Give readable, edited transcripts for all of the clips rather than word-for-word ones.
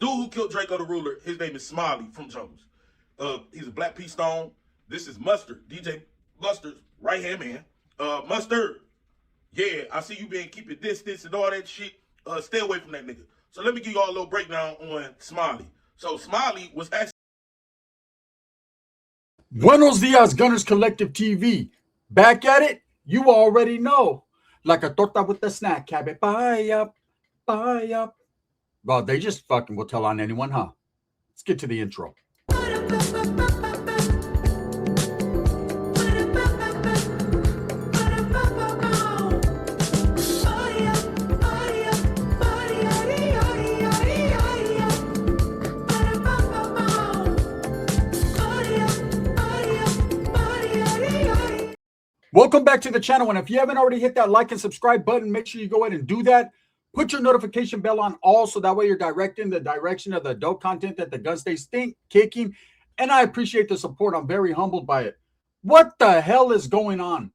Dude who killed Draco the Ruler, his name is Smiley from Jones. He's a Black P Stone. This is Mustard, DJ Mustard's right-hand man. Mustard, yeah, I see you been keeping distance and all that shit. Stay away from that nigga. So let me give y'all a little breakdown on Smiley. So Smiley was actually... Buenos dias, Gunners Collective TV. Back at it, you already know. Like a torta with a snack habit. Buy up, buy up. Well, they just fucking will tell on anyone, huh? Let's get to the intro. Welcome back to the channel, and if you haven't already hit that like and subscribe button, make sure you go ahead and do that. Put your notification bell on all so that way you're directing the direction of the dope content that the gun stays kicking, and I appreciate the support. I'm very humbled by it. What the hell is going on?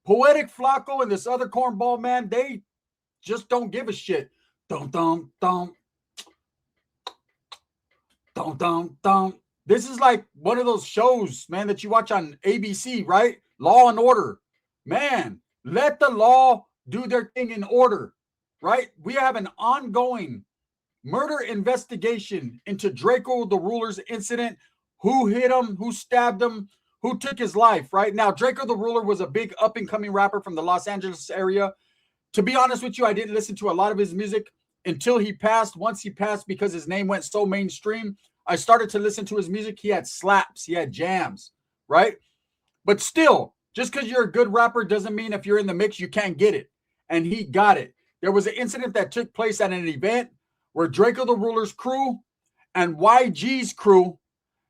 Poetic Flaco and this other cornball man, they just don't give a shit. Dum. This is like one of those shows, man, that you watch on ABC, right? Law and Order. Man, let the law do their thing in order, right? We have an ongoing murder investigation into Draco the Ruler's incident. Who hit him? Who stabbed him? Who took his life, right? Now, Draco the Ruler was a big up-and-coming rapper from the Los Angeles area. To be honest with you, I didn't listen to a lot of his music until he passed. Once he passed, because his name went so mainstream, I started to listen to his music. He had slaps. He had jams, right? But still, just because you're a good rapper doesn't mean if you're in the mix, you can't get it. And he got it. There was an incident that took place at an event where Draco the Ruler's crew and YG's crew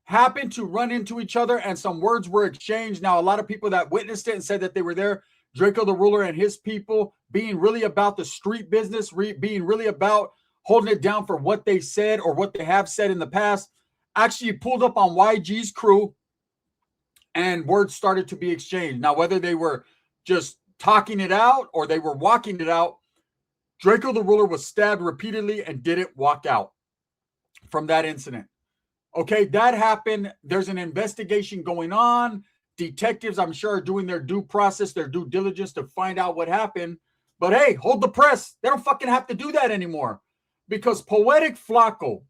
happened to run into each other, and some words were exchanged. Now, a lot of people that witnessed it and said that they were there, Draco the Ruler and his people being really about the street business, being really about holding it down for what they said or what they have said in the past, actually pulled up on YG's crew, and words started to be exchanged. Now, whether they were just talking it out or they were walking it out, Draco the Ruler was stabbed repeatedly and didn't walk out from that incident. Okay, that happened. There's an investigation going on. Detectives, I'm sure, are doing their due process, their due diligence to find out what happened. But hey, hold the press. They don't fucking have to do that anymore, because Poetic Flaco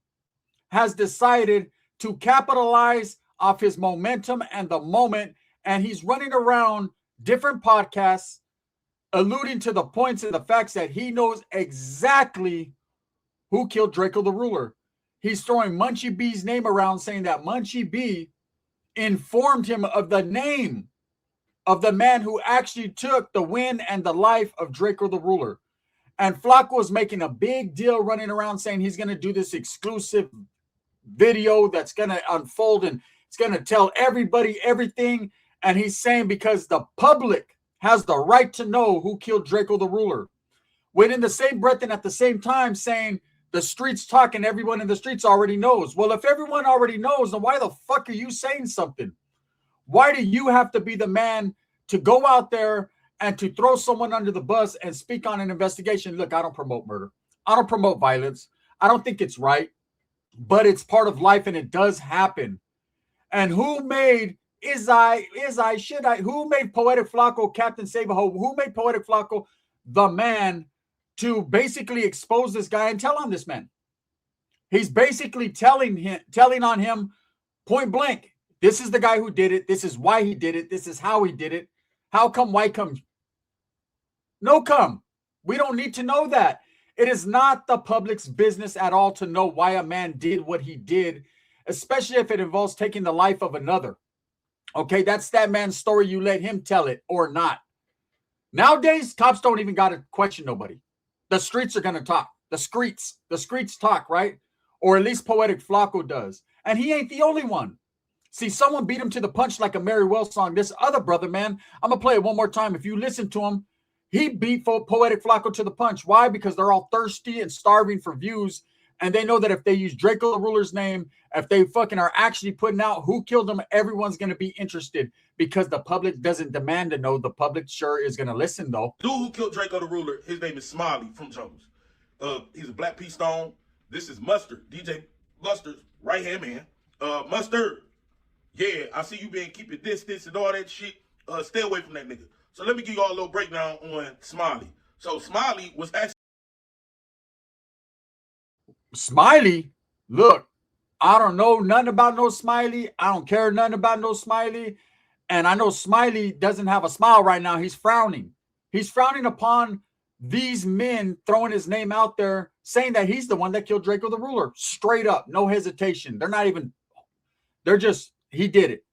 has decided to capitalize off his momentum and the moment, and he's running around different podcasts alluding to the points and the facts that he knows exactly who killed Draco the Ruler. He's throwing Munchie B's name around, saying that Munchie B informed him of the name of the man who actually took the win and the life of Draco the Ruler. And Flakko is making a big deal, running around saying he's going to do this exclusive video that's going to unfold and it's going to tell everybody everything. And he's saying because the public has the right to know who killed Draco the Ruler. When in the same breath and at the same time saying the streets talk and everyone in the streets already knows. Well, if everyone already knows, then why the fuck are you saying something? Why do you have to be the man to go out there and to throw someone under the bus and speak on an investigation? Look, I don't promote murder. I don't promote violence. I don't think it's right, but it's part of life and it does happen. And who made who made Poetic Flaco Captain Save-A-Ho? Who made Poetic Flaco the man to basically expose this guy and tell on this man? He's basically telling on him point blank. This is the guy who did it. This is why he did it. This is how he did it. How come? Why come? No come. We don't need to know that. It is not the public's business at all to know why a man did what he did, especially if it involves taking the life of another. Okay, that's that man's story. You let him tell it or not. Nowadays, cops don't even got to question nobody. The streets are going to talk. The streets talk, right? Or at least Poetic Flaco does. And he ain't the only one. See, someone beat him to the punch like a Mary Wells song. This other brother, man, I'm going to play it one more time. If you listen to him, he beat Poetic Flaco to the punch. Why? Because they're all thirsty and starving for views. And they know that if they use Draco the Ruler's name, if they fucking are actually putting out who killed him, everyone's going to be interested because the public doesn't demand to know. The public sure is going to listen, though. Dude who killed Draco the Ruler, his name is Smiley from Jones. He's a Black P Stone. This is Mustard, DJ Mustard's right-hand man. Mustard, yeah, I see you been keeping this, and all that shit. Stay away from that nigga. So let me give you all a little breakdown on Smiley. So Smiley was actually... Smiley? Look, I don't know nothing about no Smiley. I don't care nothing about no Smiley. And I know Smiley doesn't have a smile right now. He's frowning. He's frowning upon these men throwing his name out there, saying that he's the one that killed Draco the Ruler. Straight up, no hesitation. They're just, he did it.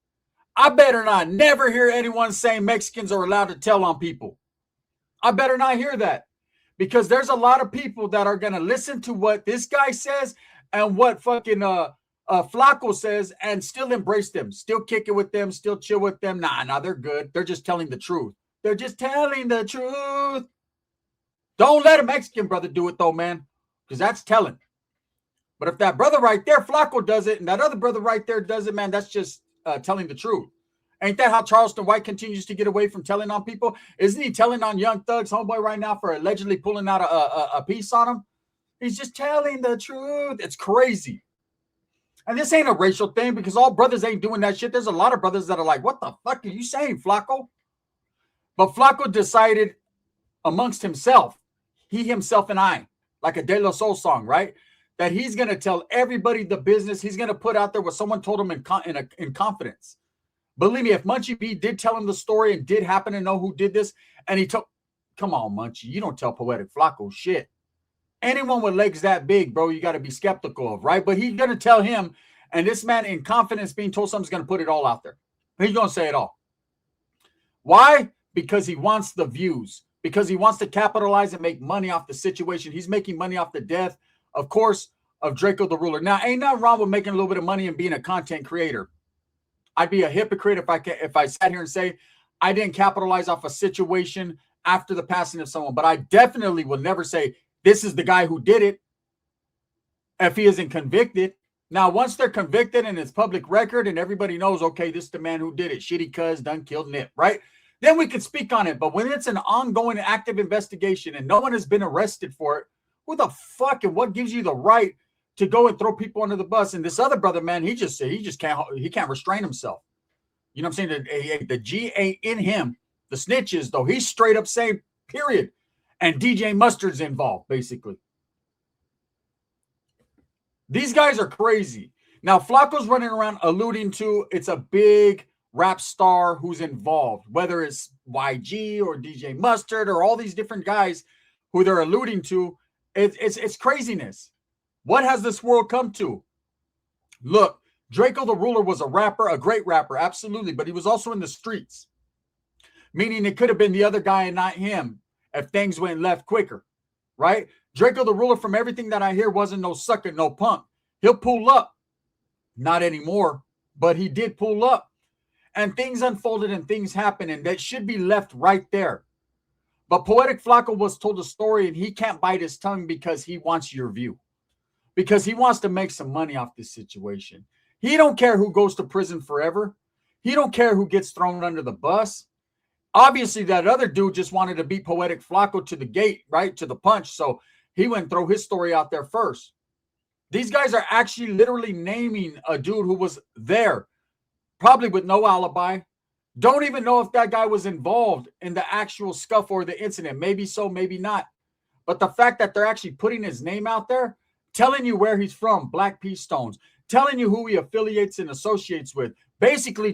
I better not never hear anyone saying Mexicans are allowed to tell on people. I better not hear that, because there's a lot of people that are going to listen to what this guy says and what fucking Flakko says and still embrace them, still kick it with them, still chill with them. Nah, they're good. They're just telling the truth. They're just telling the truth. Don't let a Mexican brother do it though, man, because that's telling. But if that brother right there, Flakko, does it, and that other brother right there does it, man, that's just telling the truth. Ain't that how Charleston White continues to get away from telling on people? Isn't he telling on Young Thug's homeboy right now for allegedly pulling out a piece on him? He's just telling the truth. It's crazy. And this ain't a racial thing, because all brothers ain't doing that shit. There's a lot of brothers that are like, what the fuck are you saying, Flakko? But Flakko decided amongst himself, he, himself, and I, like a De La Soul song, right? That he's going to tell everybody the business. He's going to put out there what someone told him in confidence. Believe me, if Munchie B did tell him the story and did happen to know who did this, and he told, come on, Munchie, you don't tell Poetic Flaco shit. Anyone with legs that big, bro, you got to be skeptical of, right? But he's going to tell him, and this man in confidence being told something's going to put it all out there. He's going to say it all. Why? Because he wants the views, because he wants to capitalize and make money off the situation. He's making money off the death, of course, of Draco the Ruler. Now, ain't nothing wrong with making a little bit of money and being a content creator. I'd be a hypocrite if I sat here and say I didn't capitalize off a situation after the passing of someone. But I definitely will never say this is the guy who did it if he isn't convicted. Now, once they're convicted and it's public record and everybody knows, okay, this is the man who did it. Shitty cuz done killed Nip, right? Then we can speak on it. But when it's an ongoing active investigation and no one has been arrested for it, who the fuck and what gives you the right to go and throw people under the bus? And this other brother, man, he can't restrain himself. You know what I'm saying? The GA in him, the snitches, though, he's straight up saying, period. And DJ Mustard's involved, basically. These guys are crazy. Now, Flakko's running around alluding to it's a big rap star who's involved, whether it's YG or DJ Mustard or all these different guys who they're alluding to. It's craziness. What has this world come to? Look, Draco the Ruler was a rapper, a great rapper, absolutely, but he was also in the streets, meaning it could have been the other guy and not him if things went left quicker, right? Draco the Ruler, from everything that I hear, wasn't no sucker, no punk. He'll pull up. Not anymore, but he did pull up. And things unfolded and things happened, and that should be left right there. But Poetic Flaco was told a story, and he can't bite his tongue because he wants your view. Because he wants to make some money off this situation. He don't care who goes to prison forever. He don't care who gets thrown under the bus. Obviously, that other dude just wanted to beat Poetic Flaco to the gate, right? To the punch. So he went and throw his story out there first. These guys are actually literally naming a dude who was there, probably with no alibi. Don't even know if that guy was involved in the actual scuffle or the incident. Maybe so, maybe not. But the fact that they're actually putting his name out there, telling you where he's from, Black Pea Stones, telling you who he affiliates and associates with, basically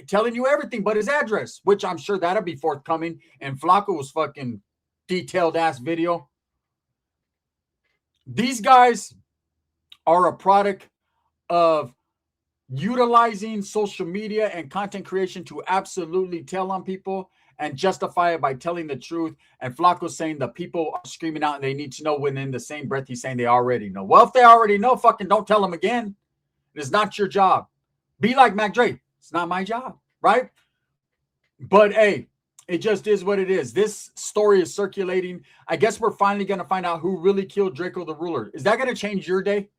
telling you everything but his address, which I'm sure that'll be forthcoming in Flakko's fucking detailed ass video. These guys are a product of utilizing social media and content creation to absolutely tell on people and justify it by telling the truth. And Flakko's saying the people are screaming out and they need to know, when in the same breath he's saying they already know. Well, if they already know, fucking don't tell them again. It's not your job. Be like Mac Dre. It's not my job, right? But hey, it just is what it is. This story is circulating. I guess we're finally going to find out who really killed Draco the Ruler. Is that going to change your day?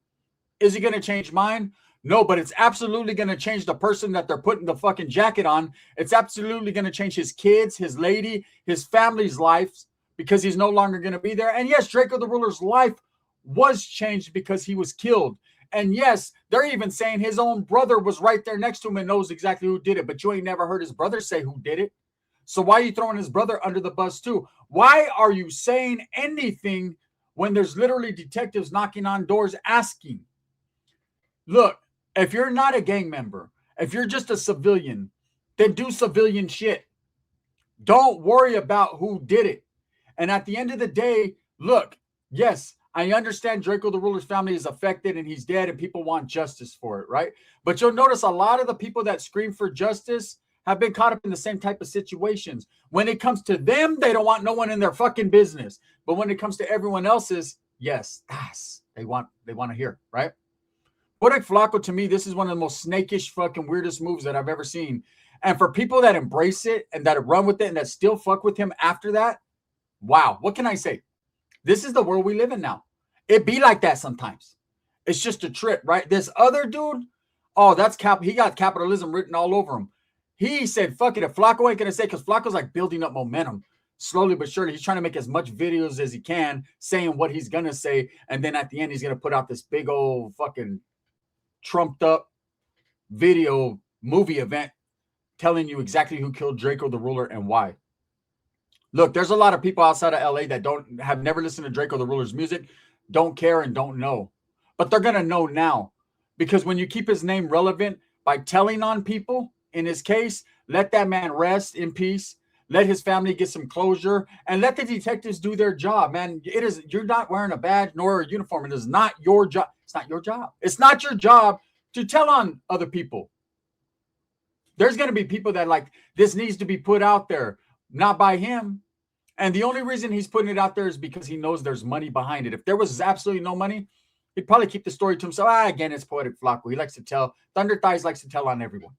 Is it going to change mine? No, but it's absolutely going to change the person that they're putting the fucking jacket on. It's absolutely going to change his kids, his lady, his family's lives, because he's no longer going to be there. And yes, Draco the Ruler's life was changed because he was killed. And yes, they're even saying his own brother was right there next to him and knows exactly who did it. But you ain't never heard his brother say who did it. So why are you throwing his brother under the bus too? Why are you saying anything when there's literally detectives knocking on doors asking? Look, if you're not a gang member, if you're just a civilian, then do civilian shit. Don't worry about who did it. And at the end of the day, look, yes, I understand Draco the Ruler's family is affected and he's dead and people want justice for it, right? But you'll notice a lot of the people that scream for justice have been caught up in the same type of situations. When it comes to them, they don't want no one in their fucking business. But when it comes to everyone else's, yes, they want to hear, right? Poetic Flaco, to me, this is one of the most snakish fucking weirdest moves that I've ever seen. And for people that embrace it and that run with it and that still fuck with him after that, wow, what can I say? This is the world we live in now. It be like that sometimes. It's just a trip, right? This other dude, oh, he got capitalism written all over him. He said, fuck it, if Flakko ain't gonna say, because Flacco's like building up momentum slowly but surely. He's trying to make as much videos as he can, saying what he's gonna say, and then at the end, he's gonna put out this big old fucking trumped up video movie event telling you exactly who killed Draco the Ruler and why. Look, there's a lot of people outside of LA that have never listened to Draco the Ruler's music, don't care and don't know. But they're going to know now. Because when you keep his name relevant by telling on people, in his case, let that man rest in peace. Let his family get some closure. And let the detectives do their job, man. You're not wearing a badge nor a uniform. It is not your job. It's not your job. It's not your job to tell on other people. There's going to be people that like, this needs to be put out there. Not by him. And the only reason he's putting it out there is because he knows there's money behind it. If there was absolutely no money, he'd probably keep the story to himself. Again, it's Poetic Flaco. He likes to tell. Thunder Thighs likes to tell on everyone.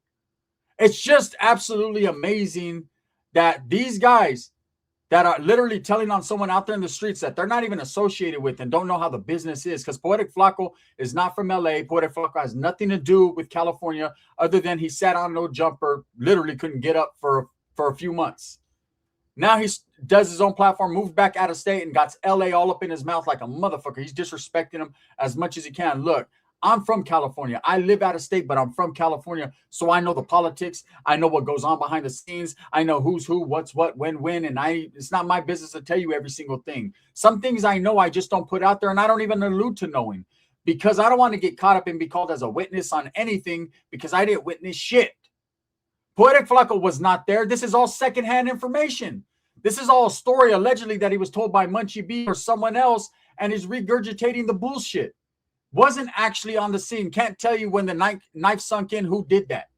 It's just absolutely amazing that these guys that are literally telling on someone out there in the streets that they're not even associated with and don't know how the business is. Because Poetic Flaco is not from LA. Poetic Flaco has nothing to do with California other than he sat on no jumper, literally couldn't get up for a few months. Now he does his own platform, moved back out of state and got LA all up in his mouth like a motherfucker. He's disrespecting him as much as he can. Look, I'm from California. I live out of state, but I'm from California. So I know the politics. I know what goes on behind the scenes. I know who's who, what's what, when. And it's not my business to tell you every single thing. Some things I know I just don't put out there and I don't even allude to knowing because I don't want to get caught up and be called as a witness on anything because I didn't witness shit. Poetic Flaco was not there. This is all secondhand information. This is all a story allegedly that he was told by Munchie B or someone else, and he's regurgitating the bullshit. Wasn't actually on the scene. Can't tell you when the knife sunk in who did that.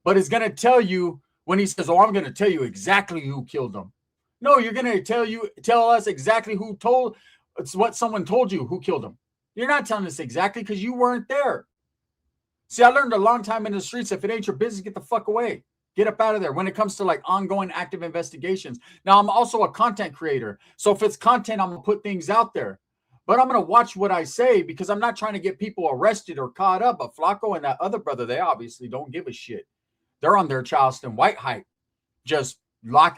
But it's going to tell you when he says, oh, I'm going to tell you exactly who killed him. No, you're going to tell us exactly it's what someone told you who killed him. You're not telling us exactly because you weren't there. See, I learned a long time in the streets, if it ain't your business, get the fuck away. Get up out of there when it comes to like ongoing active investigations. Now, I'm also a content creator. So if it's content, I'm going to put things out there. But I'm going to watch what I say because I'm not trying to get people arrested or caught up. But Flakko and that other brother, they obviously don't give a shit. They're on their Charleston White hype. Just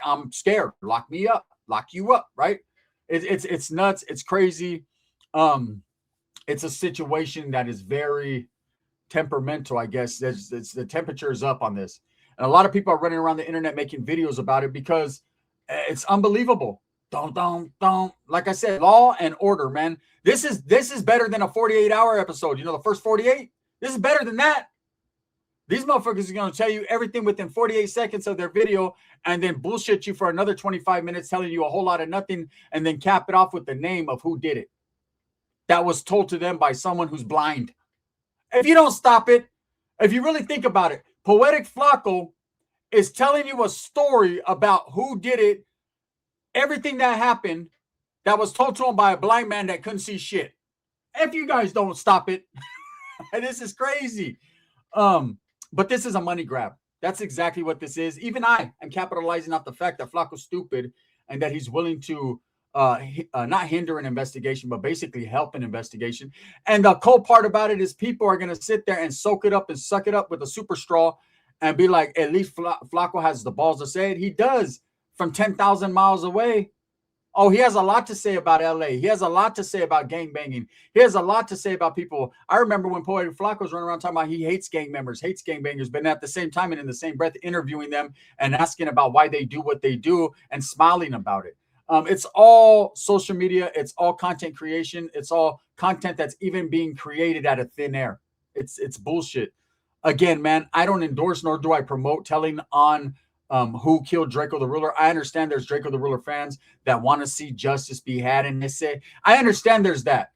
I'm scared. Lock me up. Lock you up, right? It's nuts. It's crazy. It's a situation that is very temperamental, I guess. The temperature is up on this. And a lot of people are running around the internet making videos about it because it's unbelievable. Don't. Like I said, law and order, man. This is better than a 48-hour episode. You know, the first 48? This is better than that. These motherfuckers are going to tell you everything within 48 seconds of their video and then bullshit you for another 25 minutes telling you a whole lot of nothing and then cap it off with the name of who did it. That was told to them by someone who's blind. If you don't stop it, if you really think about it, Poetic Flaco is telling you a story about who did it, everything that happened that was told to him by a blind man that couldn't see shit. If you guys don't stop it, this is crazy. But this is a money grab. That's exactly what this is. Even I am capitalizing off the fact that Flacco's stupid and that he's willing to not hinder an investigation, but basically help an investigation. And the cool part about it is people are going to sit there and soak it up and suck it up with a super straw and be like, at least Flakko has the balls to say it. He does from 10,000 miles away. Oh, he has a lot to say about LA. He has a lot to say about gang banging. He has a lot to say about people. I remember when Poetic Flaco was running around talking about he hates gang members, hates gang bangers, but at the same time and in the same breath interviewing them and asking about why they do what they do and smiling about it. It's all social media. It's all content creation. It's all content that's even being created out of thin air. It's bullshit. Again, man, I don't endorse nor do I promote telling on who killed Draco the Ruler. I understand there's Draco the Ruler fans that want to see justice be had in Ese'S. I understand there's that.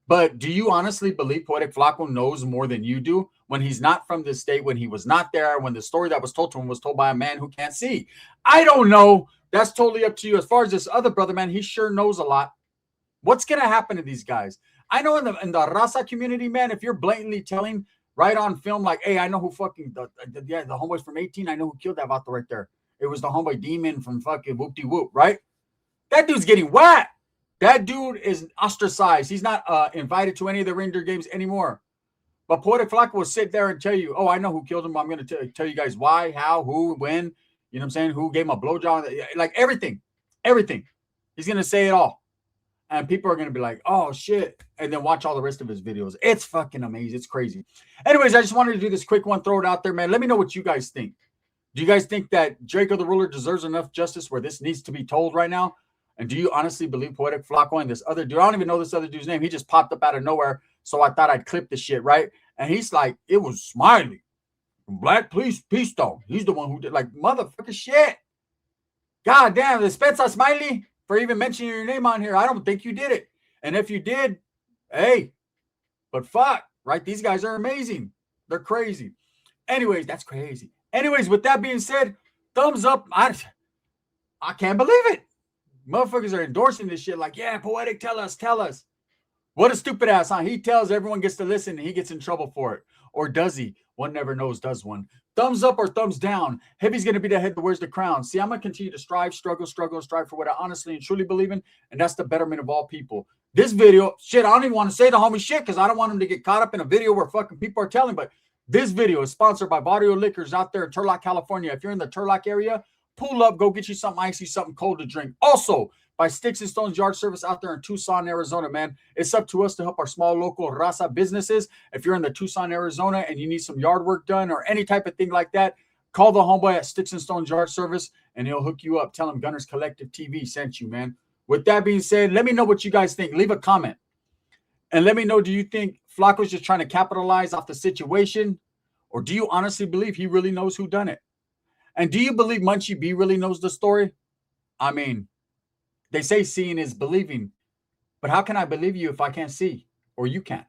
But do you honestly believe Poetic Flaco knows more than you do when he's not from this state, when he was not there, when the story that was told to him was told by a man who can't see? I don't know. That's totally up to you. As far as this other brother, man, he sure knows a lot. What's going to happen to these guys? I know in the Raza community, man, if you're blatantly telling right on film, like, hey, I know who fucking, the homeboys from 18, I know who killed that vato right there. It was the homeboy demon from fucking whoop-de-whoop, right? That dude's getting whacked. That dude is ostracized. He's not invited to any of the reindeer games anymore. But Poetic Flaco will sit there and tell you, oh, I know who killed him. I'm going to tell you guys why, how, who, when, you know what I'm saying? Who gave him a blowjob, like everything. He's going to say it all. And people are going to be like, oh, shit. And then watch all the rest of his videos. It's fucking amazing. It's crazy. Anyways, I just wanted to do this quick one, throw it out there, man. Let me know what you guys think. Do you guys think that Draco the Ruler deserves enough justice where this needs to be told right now? And do you honestly believe Poetic Flaco and this other dude? I don't even know this other dude's name. He just popped up out of nowhere. So I thought I'd clip the shit, right? And he's like, it was Smiley. Black Police Peace Dog. He's the one who did, like, motherfucking shit. God damn, the Spencer Smiley for even mentioning your name on here. I don't think you did it. And if you did, hey, but fuck, right? These guys are amazing. They're crazy. Anyways, that's crazy. Anyways, with that being said, thumbs up. I can't believe it. Motherfuckers are endorsing this shit like, yeah, Poetic, tell us. What a stupid ass, huh? He tells everyone gets to listen and he gets in trouble for it. Or does he? One never knows, does one. Thumbs up or thumbs down. Heavy's going to be the head that wears the crown. See, I'm going to continue to strive, struggle, and strive for what I honestly and truly believe in, and that's the betterment of all people. This video, shit, I don't even want to say the homie shit because I don't want him to get caught up in a video where fucking people are telling, but this video is sponsored by Barrio Liquors out there in Turlock, California. If you're in the Turlock area, pull up, go get you something icy, something cold to drink. Also, by Sticks and Stones Yard Service out there in Tucson, Arizona, man. It's up to us to help our small local raza businesses. If you're in the Tucson, Arizona, and you need some yard work done or any type of thing like that, call the homeboy at Sticks and Stones Yard Service, and he'll hook you up. Tell him Gunners Collective TV sent you, man. With that being said, let me know what you guys think. Leave a comment. And let me know, do you think Flaco's just trying to capitalize off the situation? Or do you honestly believe he really knows who done it? And do you believe Munchie B really knows the story? I mean, they say seeing is believing. But how can I believe you if I can't see? Or you can't?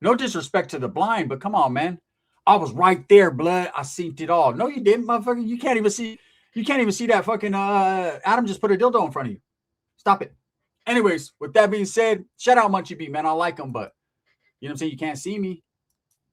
No disrespect to the blind, but come on, man. I was right there, blood. I seen it all. No, you didn't, motherfucker. You can't even see. You can't even see that fucking Adam just put a dildo in front of you. Stop it. Anyways, with that being said, shout out Munchie B, man. I like him, but you know what I'm saying? You can't see me.